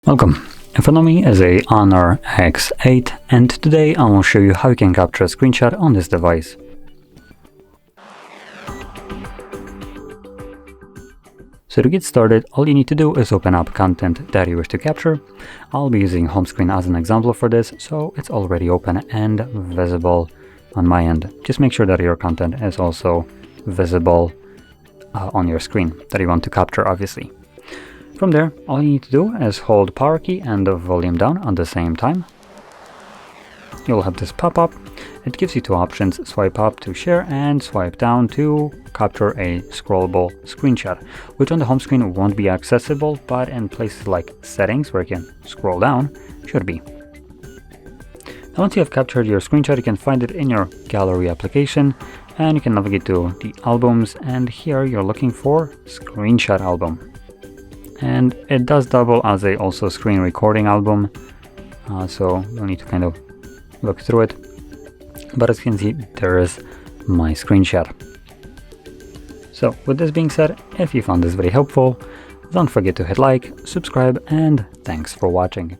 Welcome. In front of me is a Honor X8 and today I will show you how you can capture a screenshot on this device. So to get started, all you need to do is open up content that you wish to capture. I'll be using home screen as an example for this, so it's already open and visible on my end. Just make sure that your content is also visible on your screen that you want to capture, obviously. From there, all you need to do is hold power key and the volume down at the same time. You'll have this pop up. It gives you two options: swipe up to share and swipe down to capture a scrollable screenshot, which on the home screen won't be accessible, but in places like settings where you can scroll down, should be. Now once you have captured your screenshot, you can find it in your gallery application and you can navigate to the albums, and here you're looking for screenshot album. And it does double as a also screen recording album, so you'll need to kind of look through it. But as you can see, there is my screenshot. So with this being said, if you found this very helpful, don't forget to hit like, subscribe, and thanks for watching.